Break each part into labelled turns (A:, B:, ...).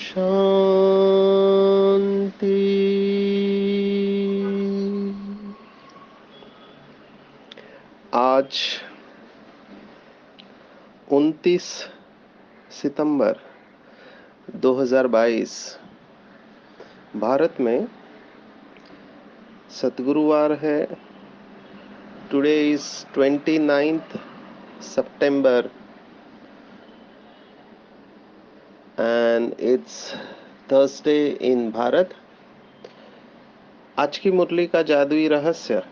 A: शांति। आज 29 सितंबर 2022 भारत में सतगुरुवार है। Today is 29th September and it's Thursday in Bharat. आज की मुरली का जादुई रहस्य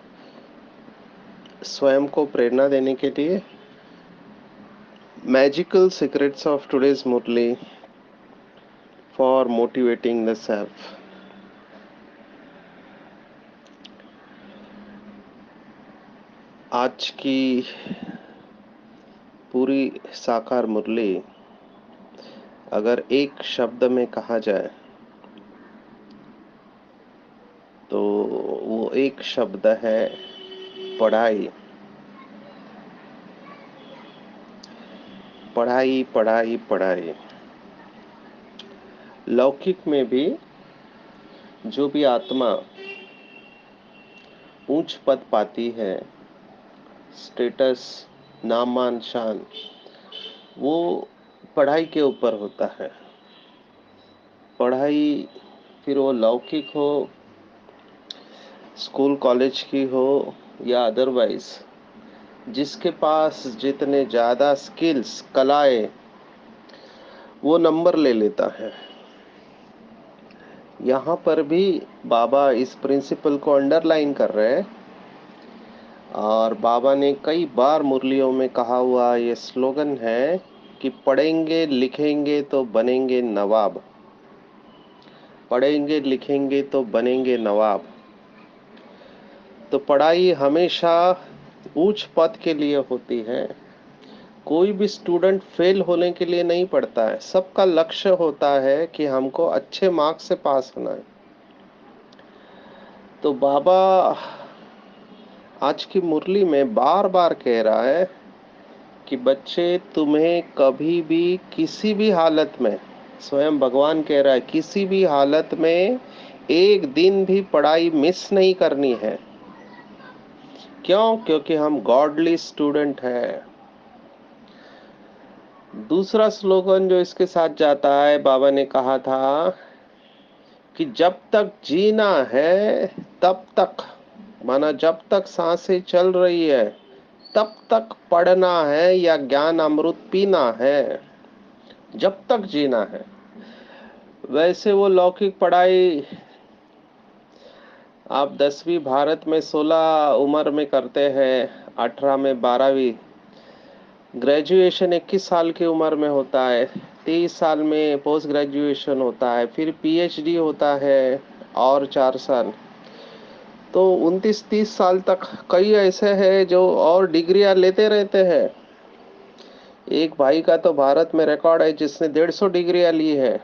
A: स्वयं को प्रेरणा देने के लिए magical secrets of today's Murli for motivating the self. आज की पूरी साकार मुरली अगर एक शब्द में कहा जाए तो वो एक शब्द है पढ़ाई। पढ़ाई पढ़ाई पढ़ाई। लौकिक में भी जो भी आत्मा ऊंच पद पाती है, स्टेटस, नाम मान शान, वो पढ़ाई के ऊपर होता है। पढ़ाई फिर वो लौकिक हो, स्कूल कॉलेज की हो या अदरवाइज, जिसके पास जितने ज्यादा स्किल्स, कलाएं, वो नंबर ले लेता है। यहाँ पर भी बाबा इस प्रिंसिपल को अंडरलाइन कर रहे हैं और बाबा ने कई बार मुरलियों में कहा हुआ ये स्लोगन है कि पढ़ेंगे लिखेंगे तो बनेंगे नवाब। पढ़ेंगे लिखेंगे तो बनेंगे नवाब। तो पढ़ाई हमेशा उच्च पद के लिए होती है। कोई भी स्टूडेंट फेल होने के लिए नहीं पढ़ता है। सबका लक्ष्य होता है कि हमको अच्छे मार्क्स से पास होना है। तो बाबा आज की मुरली में बार बार कह रहा है कि बच्चे, तुम्हें कभी भी किसी भी हालत में, स्वयं भगवान कह रहा है, किसी भी हालत में एक दिन भी पढ़ाई मिस नहीं करनी है। क्यों? क्योंकि हम गॉडली स्टूडेंट है। दूसरा स्लोगन जो इसके साथ जाता है, बाबा ने कहा था कि जब तक जीना है तब तक, माना जब तक सांसें चल रही है तब तक पढ़ना है या ज्ञान अमृत पीना है। जब तक जीना है। वैसे वो लौकिक पढ़ाई आप 10वीं भारत में 16 उम्र में करते हैं, 18 में 12वीं। ग्रेजुएशन 21 साल की उम्र में होता है, 23 साल में पोस्ट ग्रेजुएशन होता है, फिर पीएचडी होता है और 4 साल। तो 29-30 साल तक कई ऐसे हैं जो और डिग्रियां लेते रहते हैं। एक भाई का तो भारत में रिकॉर्ड है जिसने 150 डिग्रियां ली है।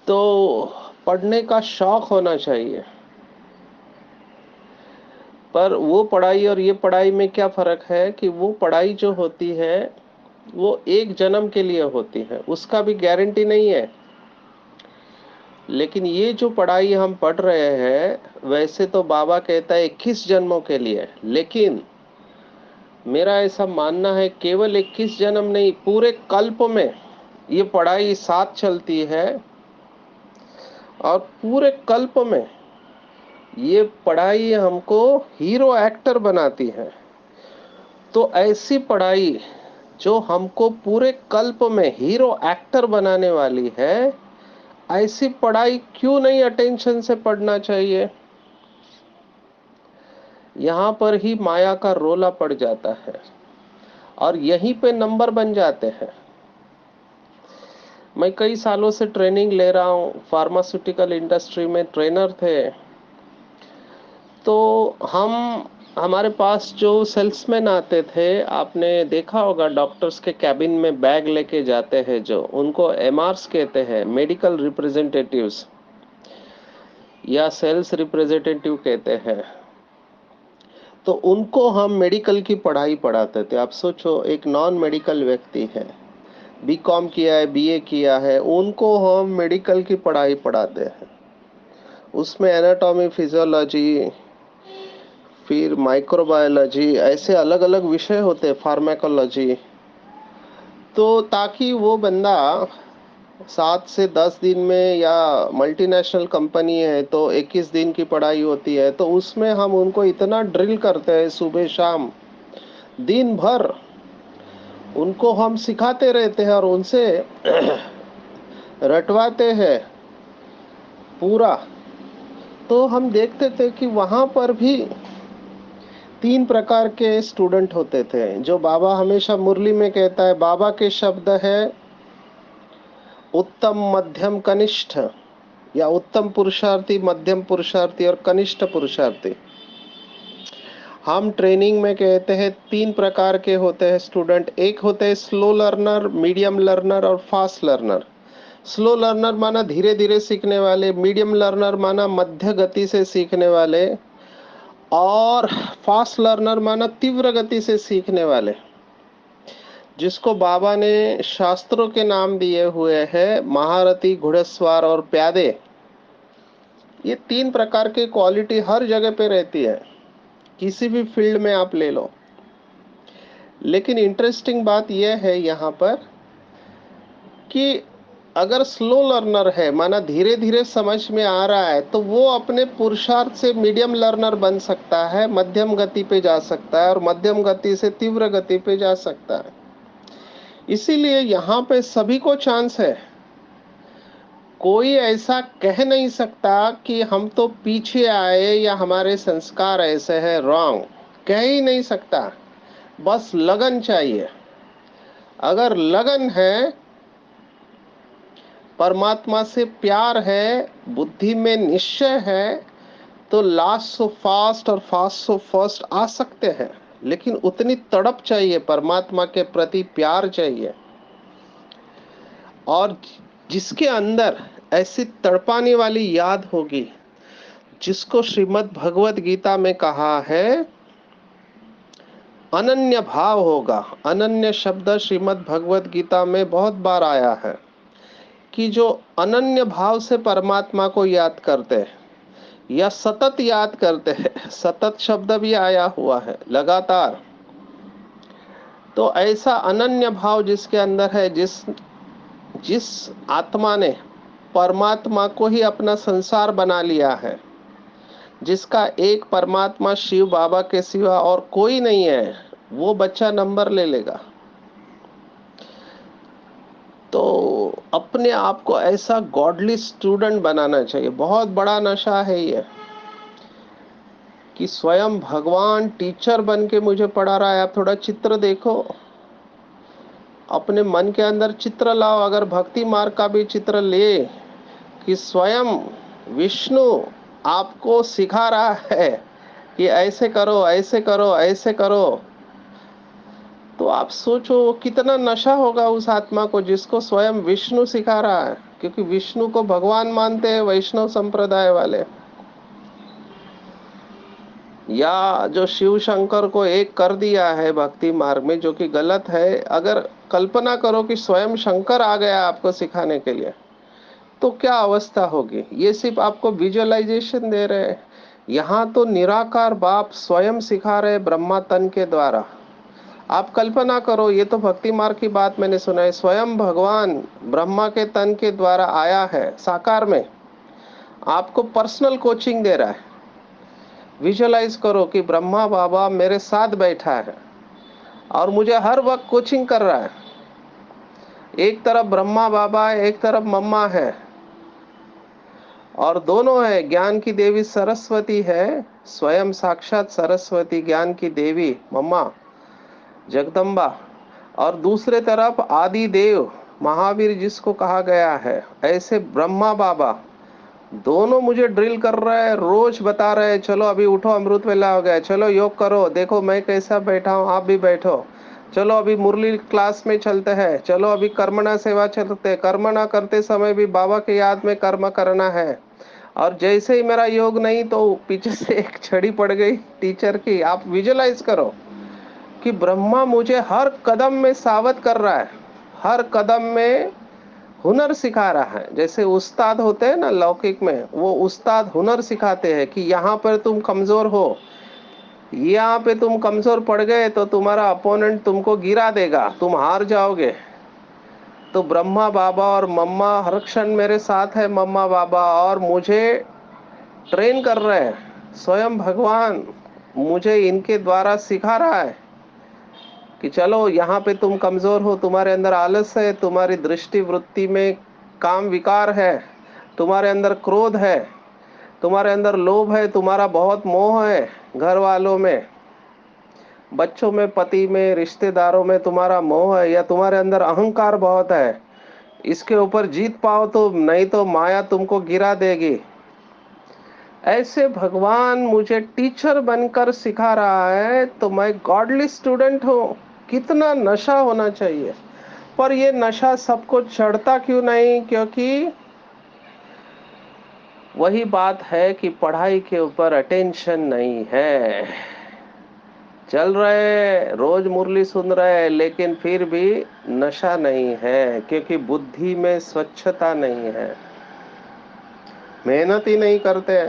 A: तो पढ़ने का शौक होना चाहिए। पर वो पढ़ाई और ये पढ़ाई में क्या फर्क है कि वो पढ़ाई जो होती है वो एक जन्म के लिए होती है, उसका भी गारंटी नहीं है। लेकिन ये जो पढ़ाई हम पढ़ रहे हैं, वैसे तो बाबा कहता है 21 जन्मों के लिए, लेकिन मेरा ऐसा मानना है केवल 21 जन्म नहीं, पूरे कल्प में ये पढ़ाई साथ चलती है और पूरे कल्प में ये पढ़ाई हमको हीरो एक्टर बनाती है। तो ऐसी पढ़ाई जो हमको पूरे कल्प में हीरो एक्टर बनाने वाली है, ऐसी पढ़ाई क्यों नहीं अटेंशन से पढ़ना चाहिए? यहाँ पर ही माया का रोला पड़ जाता है और यहीं पे नंबर बन जाते हैं। मैं कई सालों से ट्रेनिंग ले रहा हूँ, फार्मास्यूटिकल इंडस्ट्री में ट्रेनर थे। तो हम हमारे पास जो सेल्समैन आते थे, आपने देखा होगा डॉक्टर्स के कैबिन में बैग लेके जाते हैं, जो उनको एमआरस कहते हैं, मेडिकल रिप्रेजेंटेटिव्स या सेल्स रिप्रेजेंटेटिव कहते हैं। तो उनको हम मेडिकल की पढ़ाई पढ़ाते थे। आप सोचो, एक नॉन मेडिकल व्यक्ति है, बीकॉम किया है, बीए किया है, उनको हम मेडिकल की पढ़ाई पढ़ाते हैं। उसमें एनाटॉमी, फिजियोलॉजी, फिर माइक्रोबायोलॉजी, ऐसे अलग अलग विषय होते हैं, फार्माकोलॉजी। तो ताकि वो बंदा 7 से 10 दिन में, या मल्टीनेशनल कंपनी है तो 21 दिन की पढ़ाई होती है, तो उसमें हम उनको इतना ड्रिल करते हैं, सुबह शाम दिन भर उनको हम सिखाते रहते हैं और उनसे रटवाते हैं पूरा। तो हम देखते थे कि वहां पर भी 3 प्रकार के स्टूडेंट होते थे, जो बाबा हमेशा मुरली में कहता है। बाबा के शब्द है उत्तम, मध्यम, कनिष्ठ, या उत्तम पुरुषार्थी, मध्यम पुरुषार्थी और कनिष्ठ पुरुषार्थी। हम ट्रेनिंग में कहते हैं 3 प्रकार के होते हैं स्टूडेंट। एक होते हैं स्लो लर्नर, मीडियम लर्नर और फास्ट लर्नर। स्लो लर्नर माना धीरे धीरे सीखने वाले, मीडियम लर्नर माना मध्य गति से सीखने वाले, और फास्ट लर्नर माना तीव्र गति से सीखने वाले, जिसको बाबा ने शास्त्रों के नाम दिए हुए हैं, महारथी, घुड़सवार और प्यादे। ये 3 प्रकार की क्वालिटी हर जगह पे रहती है, किसी भी फील्ड में आप ले लो। लेकिन इंटरेस्टिंग बात यह है यहाँ पर कि अगर स्लो लर्नर है, माना धीरे धीरे समझ में आ रहा है, तो वो अपने पुरुषार्थ से मीडियम लर्नर बन सकता है, मध्यम गति पे जा सकता है, और मध्यम गति से तीव्र गति पे जा सकता है। इसीलिए यहाँ पे सभी को चांस है। कोई ऐसा कह नहीं सकता कि हम तो पीछे आए या हमारे संस्कार ऐसे हैं, रॉन्ग कह ही नहीं सकता। बस लगन चाहिए। अगर लगन है, परमात्मा से प्यार है, बुद्धि में निश्चय है, तो लास्ट सो फास्ट और फास्ट सो फर्स्ट आ सकते हैं। लेकिन उतनी तड़प चाहिए, परमात्मा के प्रति प्यार चाहिए। और जिसके अंदर ऐसी तड़पाने वाली याद होगी, जिसको श्रीमद् भगवत गीता में कहा है अनन्य भाव होगा। अनन्य शब्द श्रीमद् भगवत गीता में बहुत बार आया है, कि जो अनन्य भाव से परमात्मा को याद करते हैं या सतत याद करते हैं, सतत शब्द भी आया हुआ है, लगातार। तो ऐसा अनन्य भाव जिसके अंदर है, जिस आत्मा ने परमात्मा को ही अपना संसार बना लिया है, जिसका एक परमात्मा शिव बाबा के सिवा और कोई नहीं है, वो बच्चा नंबर ले लेगा। तो अपने आप को ऐसा गॉडली स्टूडेंट बनाना चाहिए। बहुत बड़ा नशा है ये, कि स्वयं भगवान टीचर बन के मुझे पढ़ा रहा है। आप थोड़ा चित्र देखो, अपने मन के अंदर चित्र लाओ। अगर भक्ति मार्ग का भी चित्र ले, कि स्वयं विष्णु आपको सिखा रहा है कि ऐसे करो, ऐसे करो, ऐसे करो, तो आप सोचो वो कितना नशा होगा उस आत्मा को, जिसको स्वयं विष्णु सिखा रहा है। क्योंकि विष्णु को भगवान मानते हैं वैष्णव संप्रदाय वाले, या जो शिव शंकर को एक कर दिया है भक्ति मार्ग में, जो कि गलत है। अगर कल्पना करो कि स्वयं शंकर आ गया आपको सिखाने के लिए, तो क्या अवस्था होगी। ये सिर्फ आपको विजुअलाइजेशन दे रहे हैं। यहाँ तो निराकार बाप स्वयं सिखा रहे ब्रह्मा तन के द्वारा। आप कल्पना करो, ये तो भक्ति मार्ग की बात मैंने सुना है, स्वयं भगवान ब्रह्मा के तन के द्वारा आया है साकार में, आपको पर्सनल कोचिंग दे रहा है। विजुअलाइज करो कि ब्रह्मा बाबा मेरे साथ बैठा है और मुझे हर वक्त कोचिंग कर रहा है। एक तरफ ब्रह्मा बाबा है, एक तरफ मम्मा है, और दोनों है। ज्ञान की देवी सरस्वती है, स्वयं साक्षात सरस्वती ज्ञान की देवी मम्मा जगदम्बा, और दूसरे तरफ आदि देव महावीर जिसको कहा गया है, ऐसे ब्रह्मा बाबा दोनों मुझे ड्रिल कर रहे हैं, रोज बता रहे हैं, चलो अभी उठो, अमृत वेला हो गया, चलो योग करो, देखो मैं कैसा बैठा हूँ, आप भी बैठो, चलो अभी मुरली क्लास में चलते हैं, चलो अभी कर्मणा सेवा चलते, कर्मणा करते समय भी बाबा के याद में कर्म करना है। और जैसे ही मेरा योग नहीं तो पीछे से एक छड़ी पड़ गई टीचर की। आप विजुलाइज करो कि ब्रह्मा मुझे हर कदम में सावध कर रहा है, हर कदम में हुनर सिखा रहा है। जैसे उस्ताद होते हैं ना लौकिक में, वो उस्ताद हुनर सिखाते हैं कि यहाँ पर तुम कमजोर हो, यहाँ पे तुम कमजोर पड़ गए तो तुम्हारा अपोनेंट तुमको गिरा देगा, तुम हार जाओगे। तो ब्रह्मा बाबा और मम्मा हर क्षण मेरे साथ है, मम्मा बाबा, और मुझे ट्रेन कर रहे हैं। स्वयं भगवान मुझे इनके द्वारा सिखा रहा है कि चलो यहाँ पे तुम कमजोर हो, तुम्हारे अंदर आलस है, तुम्हारी दृष्टि वृत्ति में काम विकार है, तुम्हारे अंदर क्रोध है, तुम्हारे अंदर लोभ है, तुम्हारा बहुत मोह है, घर वालों में, बच्चों में, पति में, रिश्तेदारों में तुम्हारा मोह है, या तुम्हारे अंदर अहंकार बहुत है। इसके ऊपर जीत पाओ तो, नहीं तो माया तुमको गिरा देगी। ऐसे भगवान मुझे टीचर बनकर सिखा रहा है, तो मैं गॉडली स्टूडेंट हूँ। कितना नशा होना चाहिए। पर ये नशा सबको चढ़ता क्यों नहीं? क्योंकि वही बात है कि पढ़ाई के ऊपर अटेंशन नहीं है। चल रहे, रोज मुरली सुन रहे, लेकिन फिर भी नशा नहीं है, क्योंकि बुद्धि में स्वच्छता नहीं है, मेहनत ही नहीं करते,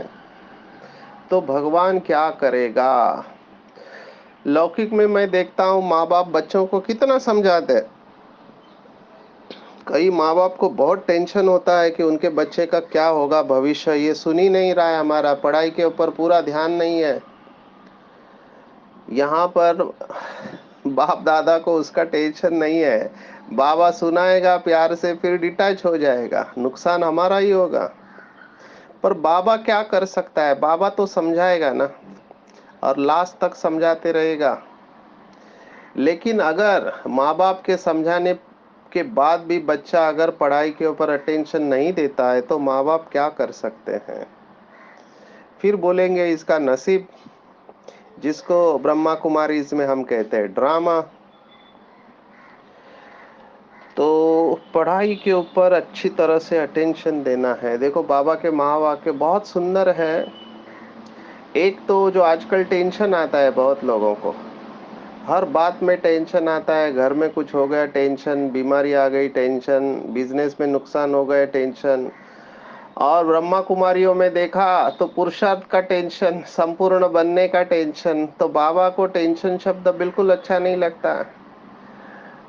A: तो भगवान क्या करेगा? लौकिक में मैं देखता हूँ माँ बाप बच्चों को कितना समझाते हैं। कई माँ बाप को बहुत टेंशन होता है कि उनके बच्चे का क्या होगा भविष्य, ये सुन ही नहीं रहा है, हमारा पढ़ाई के ऊपर पूरा ध्यान नहीं है। यहाँ पर बाप दादा को उसका टेंशन नहीं है, बाबा सुनाएगा प्यार से, फिर डिटैच हो जाएगा, नुकसान हमारा ही होगा। पर बाबा क्या कर सकता है? बाबा तो समझाएगा ना, और लास्ट तक समझाते रहेगा। लेकिन अगर माँ बाप के समझाने के बाद भी बच्चा अगर पढ़ाई के ऊपर अटेंशन नहीं देता है, तो माँ बाप क्या कर सकते हैं? फिर बोलेंगे इसका नसीब, जिसको ब्रह्मा कुमारी इसमें हम कहते हैं ड्रामा। तो पढ़ाई के ऊपर अच्छी तरह से अटेंशन देना है। देखो बाबा के महावाक्य बहुत सुंदर है। एक तो जो आजकल टेंशन आता है बहुत लोगों को, हर बात में टेंशन आता है, घर में कुछ हो गया टेंशन, बीमारी आ गई टेंशन, बिजनेस में नुकसान हो गया टेंशन, और ब्रह्मा कुमारियों में देखा तो पुरुषार्थ का टेंशन, संपूर्ण बनने का टेंशन। तो बाबा को टेंशन शब्द बिल्कुल अच्छा नहीं लगता।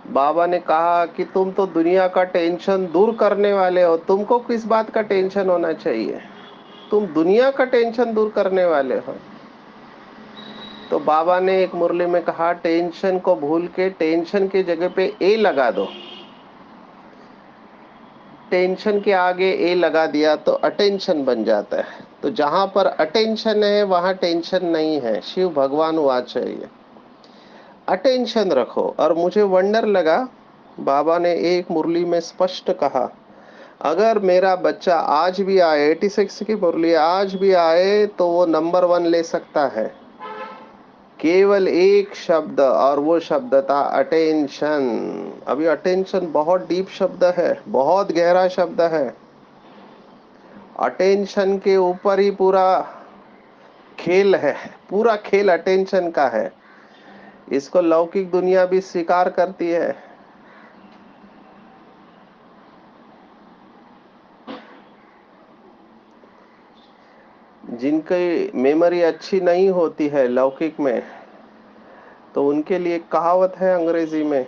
A: बाबा ने कहा कि तुम तो दुनिया का टेंशन दूर करने वाले हो, तुमको किस बात का टेंशन होना चाहिए? तुम दुनिया का टेंशन दूर करने वाले हो। तो बाबा ने एक मुरली में कहा, टेंशन को भूल के टेंशन की जगह पे ए लगा दो। टेंशन के आगे ए लगा दिया तो अटेंशन बन जाता है। तो जहां पर अटेंशन है वहां टेंशन नहीं है। शिव भगवान वाच है ये, अटेंशन रखो। और मुझे वंडर लगा, बाबा ने एक मुरली में स्पष्ट कहा, अगर मेरा बच्चा आज भी आए, 86 की मुरली आज भी आए, तो वो नंबर 1 ले सकता है। केवल एक शब्द, और वो शब्द था अटेंशन। अभी अटेंशन बहुत डीप शब्द है, बहुत गहरा शब्द है। अटेंशन के ऊपर ही पूरा खेल है, पूरा खेल अटेंशन का है। इसको लौकिक दुनिया भी स्वीकार करती है। जिनकी मेमोरी अच्छी नहीं होती है लौकिक में, तो उनके लिए कहावत है अंग्रेजी में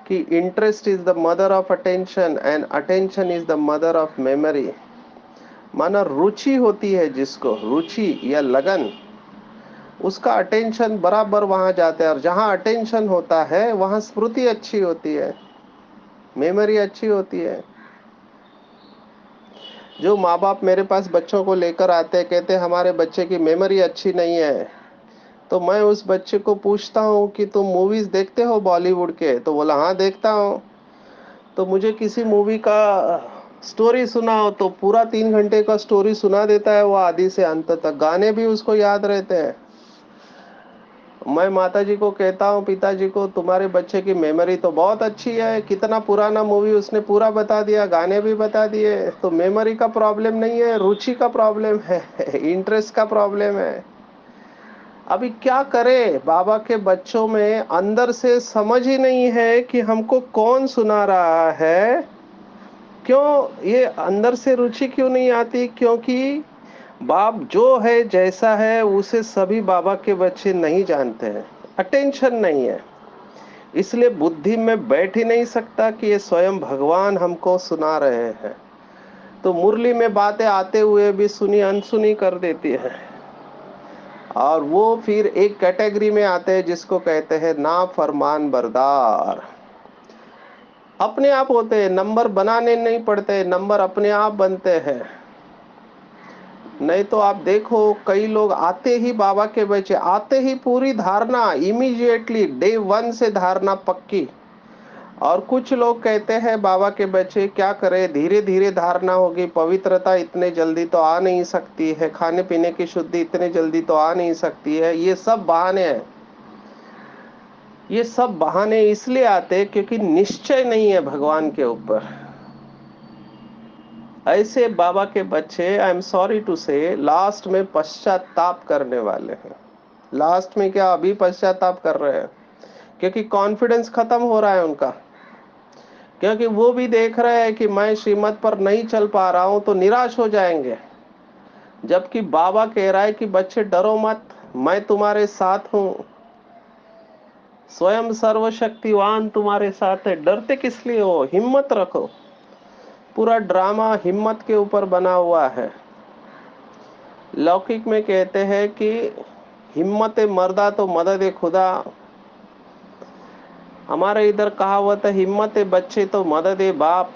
A: कि interest is the mother of attention and attention is the mother of memory. माना रुचि होती है, जिसको रुचि या लगन, उसका अटेंशन बराबर वहां जाता है। और जहां अटेंशन होता है वहां स्मृति अच्छी होती है, मेमोरी अच्छी होती है। जो माँ बाप मेरे पास बच्चों को लेकर आते हैं, कहते हैं हमारे बच्चे की मेमोरी अच्छी नहीं है, तो मैं उस बच्चे को पूछता हूँ कि तुम मूवीज देखते हो बॉलीवुड के? तो बोला हाँ देखता हूँ। तो मुझे किसी मूवी का स्टोरी सुनाओ तो पूरा 3 घंटे का स्टोरी सुना देता है वो आदि से अंत तक, गाने भी उसको याद रहते हैं। मैं माताजी को कहता हूँ, पिताजी को, तुम्हारे बच्चे की मेमोरी तो बहुत अच्छी है, कितना पुराना मूवी उसने पूरा बता दिया, गाने भी बता दिए। तो मेमोरी का प्रॉब्लम नहीं है, रुचि का प्रॉब्लम है, इंटरेस्ट का प्रॉब्लम है। अभी क्या करे, बाबा के बच्चों में अंदर से समझ ही नहीं है कि हमको कौन सुना रहा है। क्यों ये अंदर से रुचि क्यों नहीं आती? क्योंकि बाप जो है, जैसा है, उसे सभी बाबा के बच्चे नहीं जानते हैं, अटेंशन नहीं है। इसलिए बुद्धि में बैठ ही नहीं सकता कि ये स्वयं भगवान हमको सुना रहे हैं। तो मुरली में बातें आते हुए भी सुनी अनसुनी कर देती है। और वो फिर एक कैटेगरी में आते हैं जिसको कहते हैं ना फरमान बरदार। अपने आप होते हैं, नंबर बनाने नहीं पड़ते, नंबर अपने आप बनते हैं। नहीं तो आप देखो, कई लोग आते ही बाबा के बच्चे, आते ही पूरी धारणा इमीडिएटली डे 1 से धारणा पक्की। और कुछ लोग कहते हैं बाबा के बच्चे क्या करें, धीरे धीरे धारणा होगी, पवित्रता इतने जल्दी तो आ नहीं सकती है, खाने पीने की शुद्धि इतने जल्दी तो आ नहीं सकती है। ये सब बहाने हैं। ये सब बहाने इसलिए आते क्योंकि निश्चय नहीं है भगवान के ऊपर। ऐसे बाबा के बच्चे, आई एम सॉरी टू से, लास्ट में पश्चाताप करने वाले हैं। लास्ट में क्या, अभी पश्चाताप कर रहे हैं, क्योंकि कॉन्फिडेंस खत्म हो रहा है उनका। क्योंकि वो भी देख रहे हैं कि मैं श्रीमत पर नहीं चल पा रहा हूं, तो निराश हो जाएंगे। जबकि बाबा कह रहा है कि बच्चे डरो मत, मैं तुम्हारे साथ हूं, स्वयं सर्वशक्तिवान तुम्हारे साथ है, डरते किस लिए हो, हिम्मत रखो। पूरा ड्रामा हिम्मत के ऊपर बना हुआ है। लौकिक में कहते हैं कि हिम्मत मर्दा तो मदद खुदा। हमारे इधर कहावत है, हिम्मत बच्चे तो मदद बाप।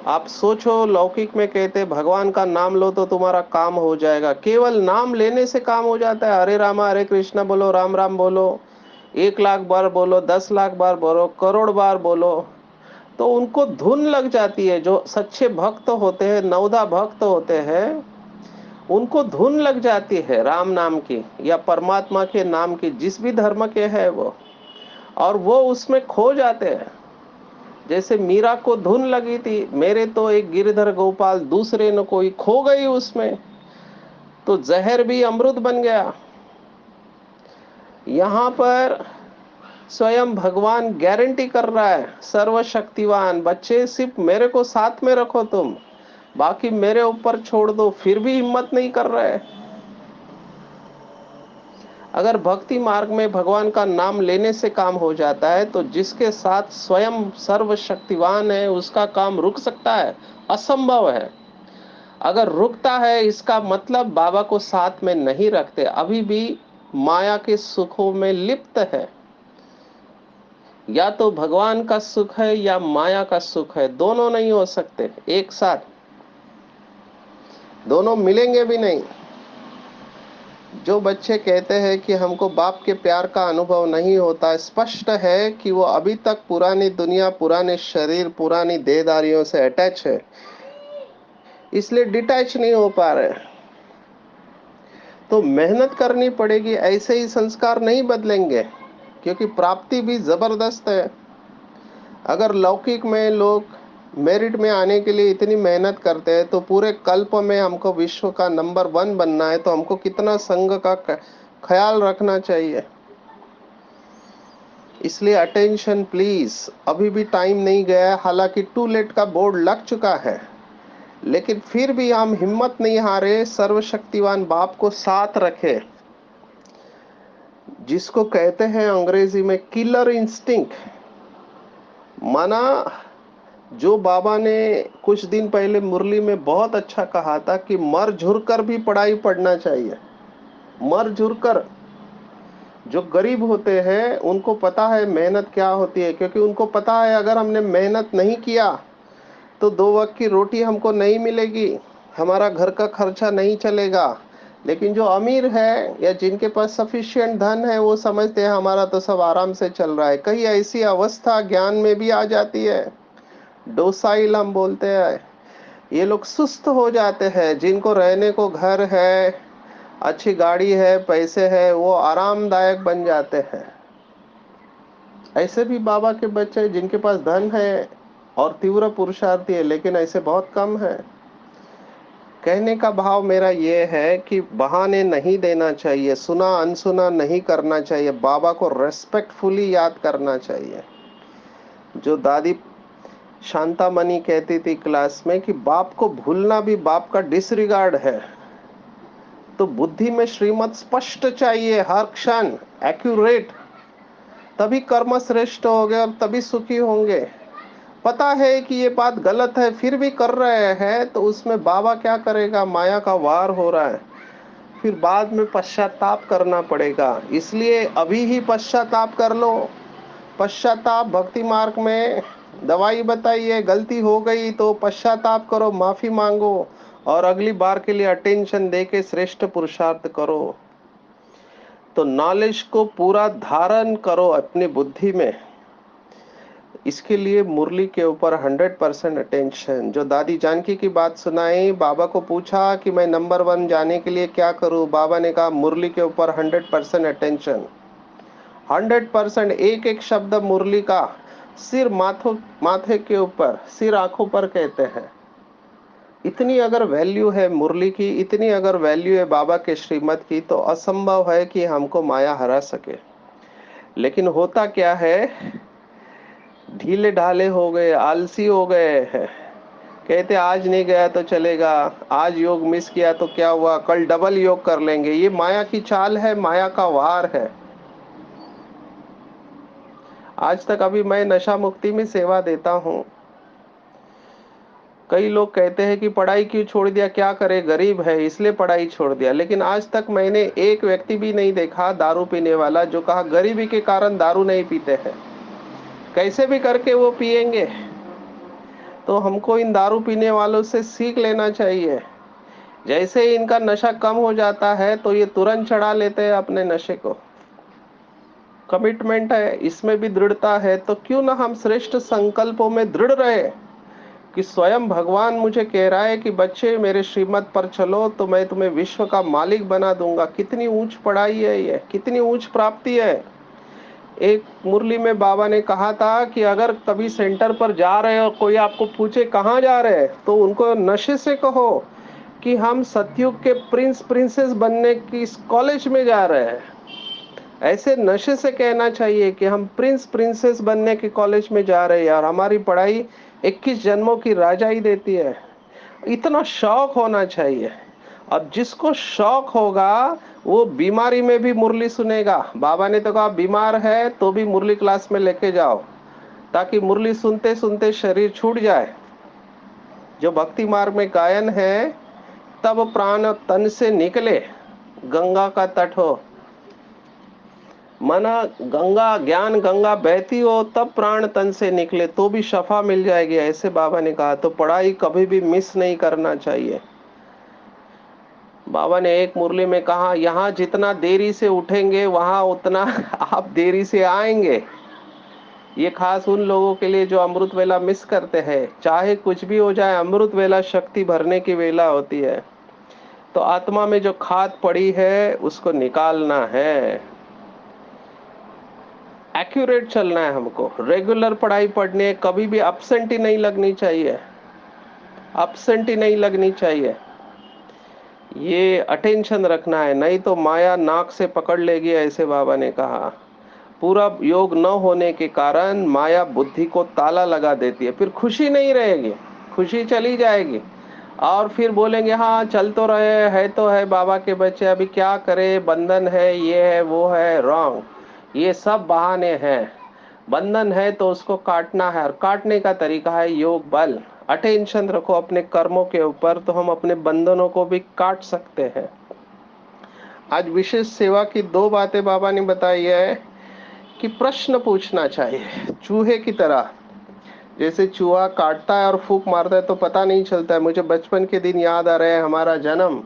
A: आप सोचो, लौकिक में कहते भगवान का नाम लो तो तुम्हारा काम हो जाएगा। केवल नाम लेने से काम हो जाता है। हरे रामा हरे कृष्णा बोलो, राम राम बोलो, 1 लाख बार बोलो, 10 लाख बार बोलो, करोड़ बार बोलो, तो उनको धुन लग जाती है। जो सच्चे भक्त होते हैं, नवधा भक्त होते हैं, उनको धुन लग जाती है राम नाम की या परमात्मा के नाम की, जिस भी धर्म के है वो, और वो उसमें खो जाते हैं। जैसे मीरा को धुन लगी थी, मेरे तो एक गिरधर गोपाल दूसरे न कोई, खो गई उसमें, तो जहर भी अमृत बन गया। यहां पर स्वयं भगवान गारंटी कर रहा है, सर्वशक्तिवान बच्चे सिर्फ मेरे को साथ में रखो, तुम बाकी मेरे ऊपर छोड़ दो, फिर भी हिम्मत नहीं कर रहे। अगर भक्ति मार्ग में भगवान का नाम लेने से काम हो जाता है, तो जिसके साथ स्वयं सर्वशक्तिवान है उसका काम रुक सकता है? असंभव है। अगर रुकता है, इसका मतलब बाबा को साथ में नहीं रखते, अभी भी माया के सुखों में लिप्त है। या तो भगवान का सुख है या माया का सुख है, दोनों नहीं हो सकते एक साथ, दोनों मिलेंगे भी नहीं। जो बच्चे कहते हैं कि हमको बाप के प्यार का अनुभव नहीं होता, स्पष्ट है कि वो अभी तक पुरानी दुनिया, पुराने शरीर, पुरानी देहदारियों से अटैच है, इसलिए डिटैच नहीं हो पा रहे। तो मेहनत करनी पड़ेगी, ऐसे ही संस्कार नहीं बदलेंगे, क्योंकि प्राप्ति भी जबरदस्त है। अगर लौकिक में लोग मेरिट में आने के लिए इतनी मेहनत करते हैं, तो पूरे कल्प में हमको विश्व का नंबर 1 बनना है, तो हमको कितना संघ का ख्याल रखना चाहिए। इसलिए अटेंशन प्लीज, अभी भी टाइम नहीं गया है। हालांकि टू लेट का बोर्ड लग चुका है, लेकिन फिर भी हम हिम्मत नहीं हारे, सर्वशक्तिवान बाप को साथ रखे, जिसको कहते हैं अंग्रेजी में किलर इंस्टिंक्ट। माना, जो बाबा ने कुछ दिन पहले मुरली में बहुत अच्छा कहा था कि मर झुर कर भी पढ़ाई पढ़ना चाहिए। मर झुर कर, जो गरीब होते हैं उनको पता है मेहनत क्या होती है, क्योंकि उनको पता है अगर हमने मेहनत नहीं किया तो 2 वक्त की रोटी हमको नहीं मिलेगी, हमारा घर का खर्चा नहीं चलेगा। लेकिन जो अमीर है या जिनके पास सफिशिएंट धन है, वो समझते हैं हमारा तो सब आराम से चल रहा है। कहीं ऐसी अवस्था ज्ञान में भी आ जाती है, डोसाइल हम बोलते हैं। ये लोग सुस्त हो जाते हैं, जिनको रहने को घर है, अच्छी गाड़ी है, पैसे है, वो आरामदायक बन जाते हैं। ऐसे भी बाबा के बच्चे हैं जिनके पास धन है और तीव्र पुरुषार्थी है, लेकिन ऐसे बहुत कम है। कहने का भाव मेरा ये है कि बहाने नहीं देना चाहिए, सुना अनसुना नहीं करना चाहिए, बाबा को रेस्पेक्टफुली याद करना चाहिए। जो दादी शांतामणि कहती थी क्लास में कि बाप को भूलना भी बाप का डिसरिगार्ड है। तो बुद्धि में श्रीमत स्पष्ट चाहिए, हर क्षण एक्यूरेट, तभी कर्म श्रेष्ठ होंगे और तभी सुखी होंगे। पता है कि ये बात गलत है फिर भी कर रहे हैं, तो उसमें बाबा क्या करेगा? माया का वार हो रहा है, फिर बाद में पश्चाताप करना पड़ेगा। इसलिए अभी ही पश्चाताप कर लो। पश्चाताप भक्ति मार्ग में दवाई बताई है। गलती हो गई तो पश्चाताप करो, माफी मांगो और अगली बार के लिए अटेंशन देके श्रेष्ठ पुरुषार्थ करो। तो नॉलेज को पूरा धारण करो अपनी बुद्धि में। इसके लिए मुरली के ऊपर 100% अटेंशन। जो दादी जानकी की बात सुनाई, बाबा को पूछा कि मैं नंबर 1 जाने के लिए क्या करूं? बाबा ने कहा मुरली के ऊपर 100% अटेंशन। 100%, एक एक शब्द मुरली का, सिर माथे के ऊपर, सिर आंखों पर कहते हैं। इतनी अगर वैल्यू है मुरली की, इतनी अगर वैल्यू है बाबा के श्रीमत की, तो असंभव है कि हमको माया हरा सके। लेकिन होता क्या है, ढीले ढाले हो गए, आलसी हो गए हैं। कहते आज नहीं गया तो चलेगा, आज योग मिस किया तो क्या हुआ, कल डबल योग कर लेंगे। ये माया की चाल है, माया का वार है। आज तक अभी मैं नशा मुक्ति में सेवा देता हूँ। कई लोग कहते हैं कि पढ़ाई क्यों छोड़ दिया, क्या करे, गरीब है इसलिए पढ़ाई छोड़ दिया। लेकिन आज तक मैंने एक व्यक्ति भी नहीं देखा दारू पीने वाला जो कहा गरीबी के कारण दारू नहीं पीते हैं। कैसे भी करके वो पिएंगे। तो हमको इन दारू पीने वालों से सीख लेना चाहिए। जैसे ही इनका नशा कम हो जाता है तो ये तुरंत चढ़ा लेते हैं अपने नशे को। कमिटमेंट है, इसमें भी दृढ़ता है, तो क्यों ना हम श्रेष्ठ संकल्पों में दृढ़ रहे कि स्वयं भगवान मुझे कह रहा है कि बच्चे मेरे श्रीमत पर चलो तो मैं तुम्हें विश्व का मालिक बना दूंगा। कितनी ऊंच पढ़ाई है ये, कितनी ऊंच प्राप्ति है। एक मुरली में बाबा ने कहा था कि अगर कभी सेंटर पर जा रहे हो, कोई आपको पूछे कहाँ जा रहे हैं, तो उनको नशे से कहो कि हम सतयुग के प्रिंस प्रिंसेस बनने की कॉलेज में जा रहे हैं। ऐसे नशे से कहना चाहिए कि हम प्रिंस प्रिंसेस बनने के कॉलेज में जा रहे हैं और हमारी पढ़ाई 21 जन्मों की राजाई देती है। इतना शौक होना चाहिए। अब जिसको शौक होगा वो बीमारी में भी मुरली सुनेगा। बाबा ने तो कहा बीमार है तो भी मुरली क्लास में लेके जाओ, ताकि मुरली सुनते सुनते शरीर छूट जाए। जो भक्ति मार्ग में गायन है, तब प्राण तन से निकले गंगा का तट हो। माना गंगा, ज्ञान गंगा बहती हो तब प्राण तन से निकले तो भी शफा मिल जाएगी, ऐसे बाबा ने कहा। तो पढ़ाई कभी भी मिस नहीं करना चाहिए। बाबा ने एक मुरली में कहा यहाँ जितना देरी से उठेंगे वहां उतना आप देरी से आएंगे। ये खास उन लोगों के लिए जो अमृत वेला मिस करते हैं। चाहे कुछ भी हो जाए, अमृत वेला शक्ति भरने की वेला होती है। तो आत्मा में जो खाद पड़ी है उसको निकालना है। एक्यूरेट चलना है हमको, रेगुलर पढ़ाई पढ़नी है, कभी भी अपसेंट ही नहीं लगनी चाहिए, अपसेंट ही नहीं लगनी चाहिए। ये अटेंशन रखना है, नहीं तो माया नाक से पकड़ लेगी, ऐसे बाबा ने कहा। पूरा योग न होने के कारण माया बुद्धि को ताला लगा देती है, फिर खुशी नहीं रहेगी, खुशी चली जाएगी। और फिर बोलेंगे हाँ चल तो रहे है, तो है बाबा के बच्चे, अभी क्या करे, बंधन है, ये है वो है। रॉन्ग, ये सब बहाने हैं। बंधन है तो उसको काटना है, और काटने का तरीका है योग बल। अटेंशन रखो अपने कर्मों के ऊपर, तो हम अपने बंधनों को भी काट सकते हैं। आज विशेष सेवा की 2 बातें बाबा ने बताई है कि प्रश्न पूछना चाहिए चूहे की तरह। जैसे चूहा काटता है और फूंक मारता है तो पता नहीं चलता है। मुझे बचपन के दिन याद आ रहे हैं। हमारा जन्म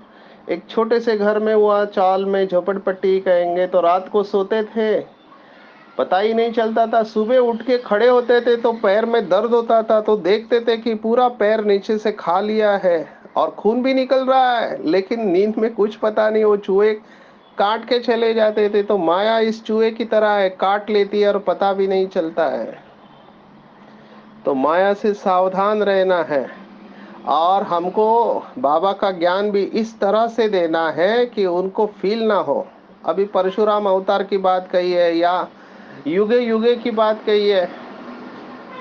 A: एक छोटे से घर में हुआ, चाल में झोपड़पट्टी कहेंगे, तो रात को सोते थे पता ही नहीं चलता था। सुबह उठ के खड़े होते थे तो पैर में दर्द होता था, तो देखते थे कि पूरा पैर नीचे से खा लिया है और खून भी निकल रहा है, लेकिन नींद में कुछ पता नहीं, वो चूहे काट के चले जाते थे। तो माया इस चूहे की तरह है, काट लेती है और पता भी नहीं चलता है। तो माया से सावधान रहना है। और हमको बाबा का ज्ञान भी इस तरह से देना है कि उनको फील ना हो। अभी परशुराम अवतार की बात कही है या युगे युगे की बात कही है,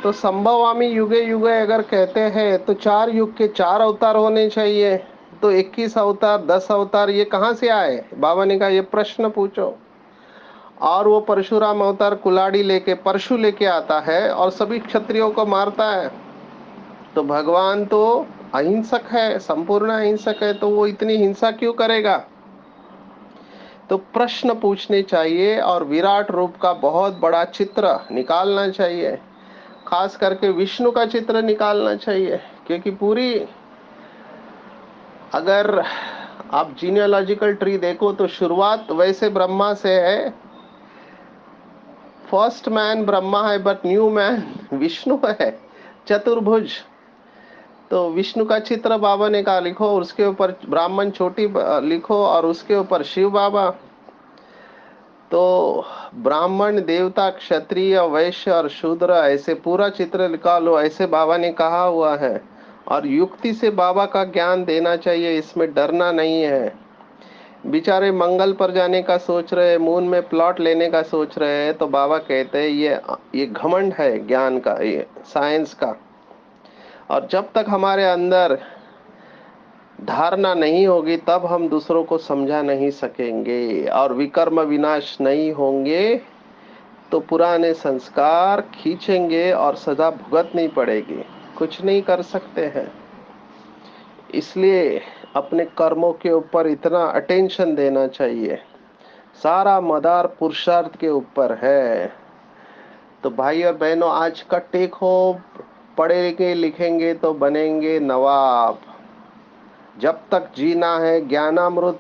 A: तो संभवामी युगे युगे अगर कहते हैं तो 4 युग के 4 अवतार होने चाहिए। तो 21 अवतार, 10 अवतार ये कहाँ से आए? बाबा ने कहा ये प्रश्न पूछो। और वो परशुराम अवतार कुलाड़ी लेके, परशु लेके आता है और सभी क्षत्रियों को मारता है। तो भगवान तो अहिंसक है, संपूर्ण अहिंसक है, तो वो इतनी हिंसा क्यों करेगा? तो प्रश्न पूछने चाहिए और विराट रूप का बहुत बड़ा चित्र निकालना चाहिए। खास करके विष्णु का चित्र निकालना चाहिए, क्योंकि पूरी अगर आप जीनियोलॉजिकल ट्री देखो तो शुरुआत वैसे ब्रह्मा से है। फर्स्ट मैन ब्रह्मा है, बट न्यू मैन विष्णु है, चतुर्भुज। तो विष्णु का चित्र बाबा ने कहा लिखो, उसके ऊपर ब्राह्मण छोटी लिखो और उसके ऊपर शिव बाबा। तो ब्राह्मण, देवता, क्षत्रिय, वैश्य और शूद्र ऐसे पूरा चित्र निकालो, ऐसे बाबा ने कहा हुआ है। और युक्ति से बाबा का ज्ञान देना चाहिए, इसमें डरना नहीं है। बेचारे मंगल पर जाने का सोच रहे हैं, मून में प्लॉट लेने का सोच रहे हैं, तो बाबा कहते हैं ये घमंड है ज्ञान का, ये साइंस का। और जब तक हमारे अंदर धारणा नहीं होगी तब हम दूसरों को समझा नहीं सकेंगे। और विकर्म विनाश नहीं होंगे तो पुराने संस्कार खींचेंगे और सजा भुगतनी पड़ेगी, कुछ नहीं कर सकते हैं। इसलिए अपने कर्मों के ऊपर इतना अटेंशन देना चाहिए, सारा मदार पुरुषार्थ के ऊपर है। तो भाई और बहनों, आज का टेक होम, पढ़ेंगे लिखेंगे तो बनेंगे नवाब। जब तक जीना है ज्ञानामृत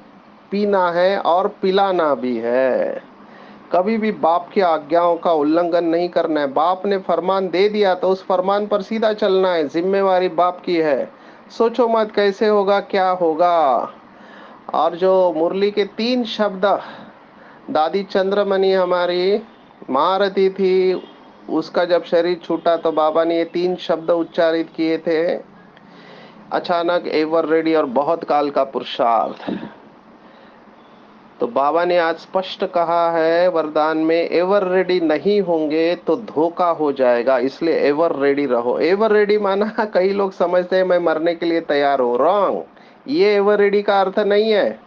A: पीना है और पिलाना भी है। कभी भी बाप की आज्ञाओं का उल्लंघन नहीं करना है। बाप ने फरमान दे दिया तो उस फरमान पर सीधा चलना है, जिम्मेवारी बाप की है। सोचो मत कैसे होगा क्या होगा। और जो मुरली के 3 शब्द दादी चंद्रमणि हमारी महारथी थी, उसका जब शरीर छूटा तो बाबा ने ये 3 शब्द उच्चारित किए थे, अचानक, एवर रेडी और बहुत काल का पुरुषार्थ। तो बाबा ने आज स्पष्ट कहा है वरदान में, एवर रेडी नहीं होंगे तो धोखा हो जाएगा, इसलिए एवर रेडी रहो। एवर रेडी माना कई लोग समझते हैं मैं मरने के लिए तैयार हूं, रॉन्ग। ये एवर रेडी का अर्थ नहीं है।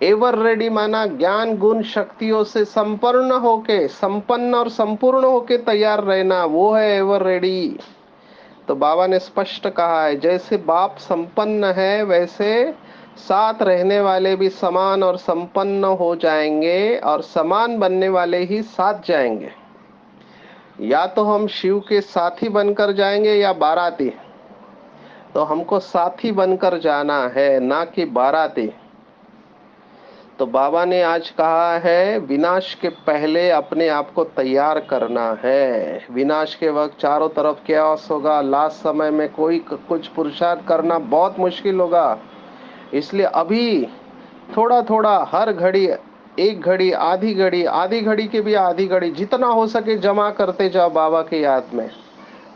A: एवर रेडी माना ज्ञान गुण शक्तियों से संपन्न होके, संपन्न और संपूर्ण होके तैयार रहना, वो है एवर रेडी। तो बाबा ने स्पष्ट कहा है, जैसे बाप संपन्न है वैसे साथ रहने वाले भी समान और संपन्न हो जाएंगे, और समान बनने वाले ही साथ जाएंगे। या तो हम शिव के साथी बनकर जाएंगे या बाराती। तो हमको साथी बनकर जाना है, ना कि बाराती। तो बाबा ने आज कहा है विनाश के पहले अपने आप को तैयार करना है। विनाश के वक्त चारों तरफ कैओस होगा, लास्ट समय में कोई कुछ पुरुषार्थ करना बहुत मुश्किल होगा। इसलिए अभी थोड़ा थोड़ा हर घड़ी, एक घड़ी, आधी घड़ी, आधी घड़ी के भी आधी घड़ी, जितना हो सके जमा करते जाओ बाबा की याद में।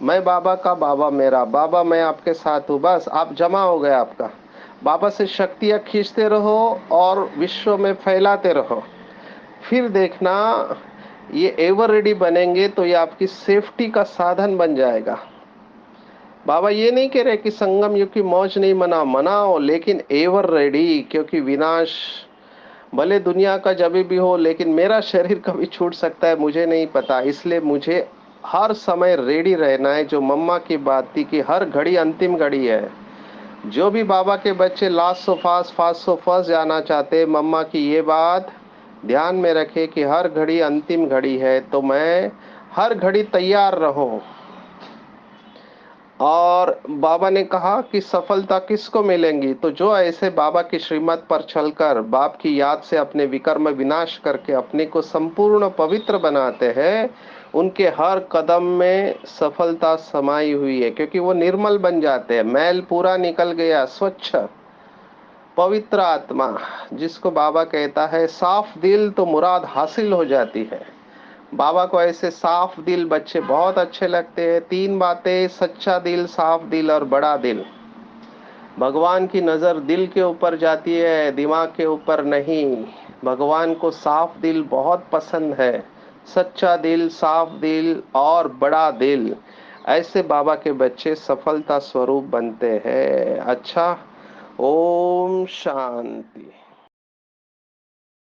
A: मैं बाबा का, बाबा मेरा, बाबा मैं आपके साथ हूँ, बस आप जमा हो गए आपका। बाबा से शक्तियाँ खींचते रहो और विश्व में फैलाते रहो। फिर देखना ये एवर रेडी बनेंगे तो ये आपकी सेफ्टी का साधन बन जाएगा। बाबा ये नहीं कह रहे कि संगम युग की मौज नहीं मनाओ, मनाओ, लेकिन एवर रेडी, क्योंकि विनाश भले दुनिया का जब भी हो, लेकिन मेरा शरीर कभी छूट सकता है मुझे नहीं पता। इसलिए मुझे हर समय रेडी रहना है। जो मम्मा की बात थी कि हर घड़ी अंतिम घड़ी है। जो भी बाबा के बच्चे last so fast, fast so first जाना चाहते, मम्मा की ये बात ध्यान में रखे कि हर घड़ी अंतिम घड़ी है। तो मैं हर घड़ी तैयार रहूं। और बाबा ने कहा कि सफलता किसको मिलेंगी, तो जो ऐसे बाबा की श्रीमत पर चलकर बाप की याद से अपने विकर्म विनाश करके अपने को संपूर्ण पवित्र बनाते हैं, उनके हर कदम में सफलता समाई हुई है, क्योंकि वो निर्मल बन जाते हैं। मैल पूरा निकल गया, स्वच्छ पवित्र आत्मा, जिसको बाबा कहता है साफ दिल, तो मुराद हासिल हो जाती है। बाबा को ऐसे साफ दिल बच्चे बहुत अच्छे लगते हैं। तीन बातें: सच्चा दिल, साफ दिल और बड़ा दिल। भगवान की नजर दिल के ऊपर जाती है, दिमाग के ऊपर नहीं। भगवान को साफ दिल बहुत पसंद है। सच्चा दिल, साफ दिल और बड़ा दिल, ऐसे बाबा के बच्चे सफलता स्वरूप बनते हैं। अच्छा, ओम शांति।